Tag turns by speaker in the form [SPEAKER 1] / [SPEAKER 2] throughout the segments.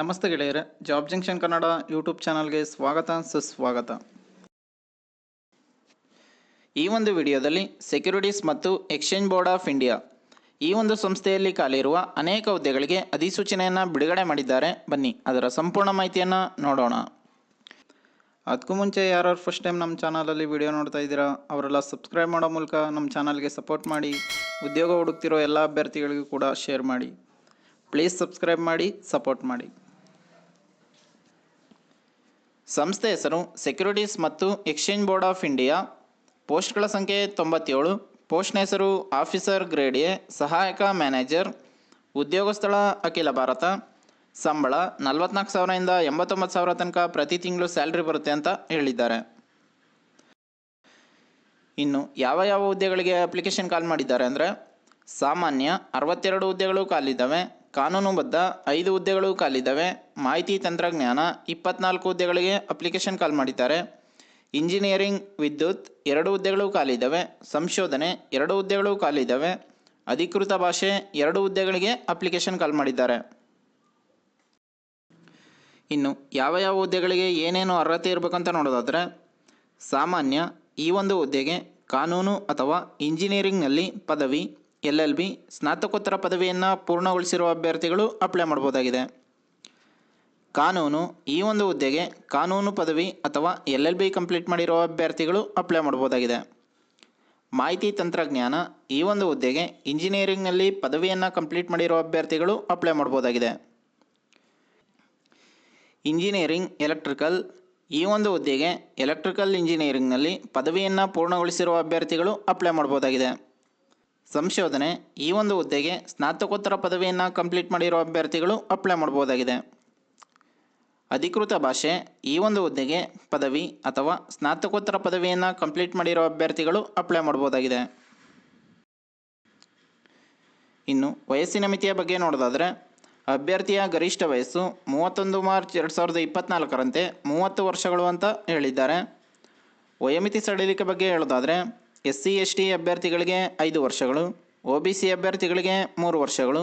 [SPEAKER 1] ನಮಸ್ತೆ ಗೆಳೆಯರೆ, job junction Kannada YouTube ಚಾನಲ್ಗೆ ಸ್ವಾಗತ ಸುಸ್ವಾಗತ. ಈ ಒಂದು ವಿಡಿಯೋದಲ್ಲಿ ಸೆಕ್ಯೂರಿಟೀಸ್ ಮತ್ತು ಎಕ್ಸ್ಚೇಂಜ್ ಬೋರ್ಡ್ ಆಫ್ ಇಂಡಿಯಾ ಈ ಒಂದು ಸಂಸ್ಥೆಯಲ್ಲಿ ಖಾಲಿಯಿರುವ ಅನೇಕ ಹುದ್ದೆಗಳಿಗೆ ಅಧಿಸೂಚನೆಯನ್ನು ಬಿಡುಗಡೆ ಮಾಡಿದ್ದಾರೆ. ಬನ್ನಿ ಅದರ ಸಂಪೂರ್ಣ ಮಾಹಿತಿಯನ್ನು ನೋಡೋಣ. ಅದಕ್ಕೂ ಮುಂಚೆ ಯಾರು ಫಸ್ಟ್ ಟೈಮ್ ನಮ್ಮ ಚಾನಲಲ್ಲಿ ವಿಡಿಯೋ ನೋಡ್ತಾ ಇದ್ದೀರಾ ಅವರೆಲ್ಲ ಸಬ್ಸ್ಕ್ರೈಬ್ ಮಾಡೋ ಮೂಲಕ ನಮ್ಮ ಚಾನಲ್ಗೆ ಸಪೋರ್ಟ್ ಮಾಡಿ. ಉದ್ಯೋಗ ಹುಡುಕ್ತಿರೋ ಎಲ್ಲ ಅಭ್ಯರ್ಥಿಗಳಿಗೂ ಕೂಡ ಶೇರ್ ಮಾಡಿ. ಪ್ಲೀಸ್ ಸಬ್ಸ್ಕ್ರೈಬ್ ಮಾಡಿ, ಸಪೋರ್ಟ್ ಮಾಡಿ. ಸಂಸ್ಥೆ ಹೆಸರು ಸೆಕ್ಯೂರಿಟೀಸ್ ಮತ್ತು ಎಕ್ಸ್ಚೇಂಜ್ ಬೋರ್ಡ್ ಆಫ್ ಇಂಡಿಯಾ. ಪೋಸ್ಟ್ಗಳ ಸಂಖ್ಯೆ 97. ಪೋಸ್ಟ್ನ ಹೆಸರು ಆಫೀಸರ್ ಗ್ರೇಡ್ ಎ, ಸಹಾಯಕ ಮ್ಯಾನೇಜರ್. ಉದ್ಯೋಗ ಸ್ಥಳ ಅಖಿಲ ಭಾರತ. ಸಂಬಳ 44,000ರಿಂದ 89,000 ತನಕ ಪ್ರತಿ ತಿಂಗಳು ಸ್ಯಾಲ್ರಿ ಬರುತ್ತೆ ಅಂತ ಹೇಳಿದ್ದಾರೆ. ಇನ್ನು ಯಾವ ಹುದ್ದೆಗಳಿಗೆ ಅಪ್ಲಿಕೇಶನ್ ಕಾಲ್ ಮಾಡಿದ್ದಾರೆ ಅಂದರೆ, ಸಾಮಾನ್ಯ 62 ಹುದ್ದೆಗಳು ಕಾಲಿದ್ದಾವೆ. ಕಾನೂನುಬದ್ಧ 5 ಹುದ್ದೆಗಳು ಕಾಲಿದ್ದಾವೆ. ಮಾಹಿತಿ ತಂತ್ರಜ್ಞಾನ 24 ಹುದ್ದೆಗಳಿಗೆ ಅಪ್ಲಿಕೇಶನ್ ಕಾಲ್ ಮಾಡಿದ್ದಾರೆ. ಇಂಜಿನಿಯರಿಂಗ್ ವಿದ್ಯುತ್ 2 ಹುದ್ದೆಗಳು ಕಾಲಿದ್ದಾವೆ. ಸಂಶೋಧನೆ 2 ಹುದ್ದೆಗಳು ಕಾಲಿದ್ದಾವೆ. ಅಧಿಕೃತ ಭಾಷೆ 2 ಹುದ್ದೆಗಳಿಗೆ ಅಪ್ಲಿಕೇಶನ್ ಕಾಲ್ ಮಾಡಿದ್ದಾರೆ. ಇನ್ನು ಯಾವ ಹುದ್ದೆಗಳಿಗೆ ಏನೇನು ಅರ್ಹತೆ ಇರಬೇಕಂತ ನೋಡೋದಾದರೆ, ಸಾಮಾನ್ಯ ಈ ಒಂದು ಹುದ್ದೆಗೆ ಕಾನೂನು ಅಥವಾ ಇಂಜಿನಿಯರಿಂಗ್ನಲ್ಲಿ ಪದವಿ LLB ಸ್ನಾತಕೋತ್ತರ ಪದವಿಯನ್ನು ಪೂರ್ಣಗೊಳಿಸಿರುವ ಅಭ್ಯರ್ಥಿಗಳು ಅಪ್ಲೈ ಮಾಡ್ಬೋದಾಗಿದೆ. ಕಾನೂನು ಈ ಒಂದು ಹುದ್ದೆಗೆ ಕಾನೂನು ಪದವಿ ಅಥವಾ LLB ಕಂಪ್ಲೀಟ್ ಮಾಡಿರುವ ಅಭ್ಯರ್ಥಿಗಳು ಅಪ್ಲೈ ಮಾಡ್ಬೋದಾಗಿದೆ. ಮಾಹಿತಿ ತಂತ್ರಜ್ಞಾನ ಈ ಒಂದು ಹುದ್ದೆಗೆ ಇಂಜಿನಿಯರಿಂಗ್ನಲ್ಲಿ ಪದವಿಯನ್ನು ಕಂಪ್ಲೀಟ್ ಮಾಡಿರುವ ಅಭ್ಯರ್ಥಿಗಳು ಅಪ್ಲೈ ಮಾಡ್ಬೋದಾಗಿದೆ. ಇಂಜಿನಿಯರಿಂಗ್ ಎಲೆಕ್ಟ್ರಿಕಲ್ ಈ ಒಂದು ಹುದ್ದೆಗೆ ಎಲೆಕ್ಟ್ರಿಕಲ್ ಇಂಜಿನಿಯರಿಂಗ್ನಲ್ಲಿ ಪದವಿಯನ್ನು ಪೂರ್ಣಗೊಳಿಸಿರುವ ಅಭ್ಯರ್ಥಿಗಳು ಅಪ್ಲೈ ಮಾಡ್ಬೋದಾಗಿದೆ. ಸಂಶೋಧನೆ ಈ ಒಂದು ಹುದ್ದೆಗೆ ಸ್ನಾತಕೋತ್ತರ ಪದವಿಯನ್ನು ಕಂಪ್ಲೀಟ್ ಮಾಡಿರೋ ಅಭ್ಯರ್ಥಿಗಳು ಅಪ್ಲೈ ಮಾಡ್ಬೋದಾಗಿದೆ. ಅಧಿಕೃತ ಭಾಷೆ ಈ ಒಂದು ಹುದ್ದೆಗೆ ಪದವಿ ಅಥವಾ ಸ್ನಾತಕೋತ್ತರ ಪದವಿಯನ್ನು ಕಂಪ್ಲೀಟ್ ಮಾಡಿರೋ ಅಭ್ಯರ್ಥಿಗಳು ಅಪ್ಲೈ ಮಾಡ್ಬೋದಾಗಿದೆ. ಇನ್ನು ವಯಸ್ಸಿನ ಮಿತಿಯ ಬಗ್ಗೆ ನೋಡೋದಾದರೆ, ಅಭ್ಯರ್ಥಿಯ ಗರಿಷ್ಠ ವಯಸ್ಸು 31 ಮಾರ್ಚ್ 2024ರಂತೆ 30 ವರ್ಷಗಳು ಅಂತ ಹೇಳಿದ್ದಾರೆ. ವಯೋಮಿತಿ ಸಡಿಲಿಕೆ ಬಗ್ಗೆ ಹೇಳೋದಾದರೆ, SC ST ಅಭ್ಯರ್ಥಿಗಳಿಗೆ 5 ವರ್ಷಗಳು, OBC ಅಭ್ಯರ್ಥಿಗಳಿಗೆ 3 ವರ್ಷಗಳು,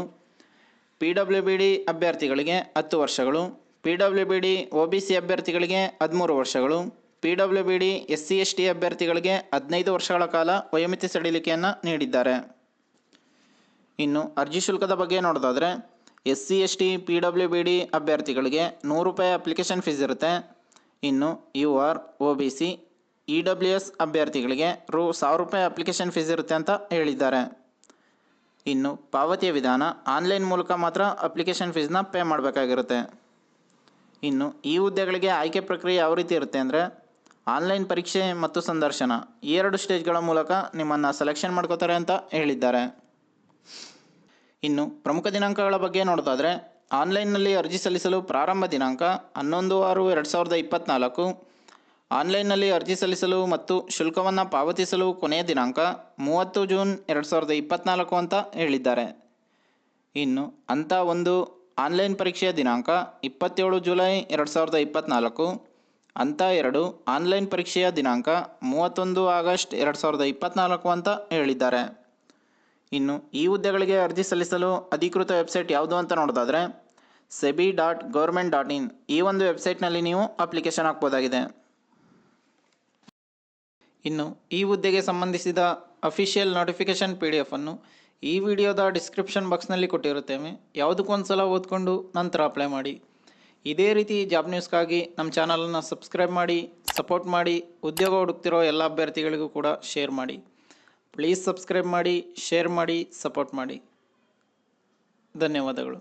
[SPEAKER 1] PWBD ಅಭ್ಯರ್ಥಿಗಳಿಗೆ 10 ವರ್ಷಗಳು, PWBD OBC ಅಭ್ಯರ್ಥಿಗಳಿಗೆ 13 ವರ್ಷಗಳು, PWBD SC ST ಅಭ್ಯರ್ಥಿಗಳಿಗೆ 15 ವರ್ಷಗಳ ಕಾಲ ವಯೋಮಿತಿ ಸಡಿಲಿಕೆಯನ್ನು ನೀಡಿದ್ದಾರೆ. ಇನ್ನು ಅರ್ಜಿ ಶುಲ್ಕದ ಬಗ್ಗೆ ನೋಡೋದಾದರೆ, SC ST PWBD ಅಭ್ಯರ್ಥಿಗಳಿಗೆ ₹100 ಅಪ್ಲಿಕೇಶನ್ ಫೀಸ್ ಇರುತ್ತೆ. ಇನ್ನು UR OBC EWS ಅಭ್ಯರ್ಥಿಗಳಿಗೆ ₹1,000 ಅಪ್ಲಿಕೇಶನ್ ಫೀಸ್ ಇರುತ್ತೆ ಅಂತ ಹೇಳಿದ್ದಾರೆ. ಇನ್ನು ಪಾವತಿಯ ವಿಧಾನ ಆನ್ಲೈನ್ ಮೂಲಕ ಮಾತ್ರ ಅಪ್ಲಿಕೇಶನ್ ಫೀಸ್ನ ಪೇ ಮಾಡಬೇಕಾಗಿರುತ್ತೆ. ಇನ್ನು ಈ ಹುದ್ದೆಗಳಿಗೆ ಆಯ್ಕೆ ಪ್ರಕ್ರಿಯೆ ಯಾವ ರೀತಿ ಇರುತ್ತೆ ಅಂದರೆ, ಆನ್ಲೈನ್ ಪರೀಕ್ಷೆ ಮತ್ತು ಸಂದರ್ಶನ ಈ 2 ಸ್ಟೇಜ್ಗಳ ಮೂಲಕ ನಿಮ್ಮನ್ನು ಸೆಲೆಕ್ಷನ್ ಮಾಡ್ಕೋತಾರೆ ಅಂತ ಹೇಳಿದ್ದಾರೆ. ಇನ್ನು ಪ್ರಮುಖ ದಿನಾಂಕಗಳ ಬಗ್ಗೆ ನೋಡೋದಾದರೆ, ಆನ್ಲೈನ್ನಲ್ಲಿ ಅರ್ಜಿ ಸಲ್ಲಿಸಲು ಪ್ರಾರಂಭ ದಿನಾಂಕ 11/6/2024. ಆನ್ಲೈನ್ನಲ್ಲಿ ಅರ್ಜಿ ಸಲ್ಲಿಸಲು ಮತ್ತು ಶುಲ್ಕವನ್ನು ಪಾವತಿಸಲು ಕೊನೆಯ ದಿನಾಂಕ 30 ಜೂನ್ 2024 ಅಂತ ಹೇಳಿದ್ದಾರೆ. ಇನ್ನು ಹಂತ 1 ಆನ್ಲೈನ್ ಪರೀಕ್ಷೆಯ ದಿನಾಂಕ 27 ಜುಲೈ 2024. ಹಂತ 2 ಆನ್ಲೈನ್ ಪರೀಕ್ಷೆಯ ದಿನಾಂಕ 31 ಆಗಸ್ಟ್ 2024 ಅಂತ ಹೇಳಿದ್ದಾರೆ. ಇನ್ನು ಈ ಹುದ್ದೆಗಳಿಗೆ ಅರ್ಜಿ ಸಲ್ಲಿಸಲು ಅಧಿಕೃತ ವೆಬ್ಸೈಟ್ ಯಾವುದು ಅಂತ ನೋಡೋದಾದರೆ, sebi.government.in ಈ ಒಂದು ವೆಬ್ಸೈಟ್ನಲ್ಲಿ ನೀವು ಅಪ್ಲಿಕೇಶನ್ ಹಾಕ್ಬೋದಾಗಿದೆ. ಇನ್ನು ಈ ಹುದ್ದೆಗೆ ಸಂಬಂಧಿಸಿದ ಅಫಿಷಿಯಲ್ ನೋಟಿಫಿಕೇಷನ್ PDF ಅನ್ನು ಈ ವಿಡಿಯೋದ ಡಿಸ್ಕ್ರಿಪ್ಷನ್ ಬಾಕ್ಸ್ನಲ್ಲಿ ಕೊಟ್ಟಿರುತ್ತೇವೆ. ಯಾವುದಕ್ಕೊಂದು ಸಲ ಓದ್ಕೊಂಡು ನಂತರ ಅಪ್ಲೈ ಮಾಡಿ. ಇದೇ ರೀತಿ ಜಾಬ್ ನ್ಯೂಸ್ಗಾಗಿ ನಮ್ಮ ಚಾನಲನ್ನು ಸಬ್ಸ್ಕ್ರೈಬ್ ಮಾಡಿ, ಸಪೋರ್ಟ್ ಮಾಡಿ. ಉದ್ಯೋಗ ಹುಡುಕ್ತಿರೋ ಎಲ್ಲ ಅಭ್ಯರ್ಥಿಗಳಿಗೂ ಕೂಡ ಶೇರ್ ಮಾಡಿ. ಪ್ಲೀಸ್ ಸಬ್ಸ್ಕ್ರೈಬ್ ಮಾಡಿ, ಶೇರ್ ಮಾಡಿ, ಸಪೋರ್ಟ್ ಮಾಡಿ. ಧನ್ಯವಾದಗಳು.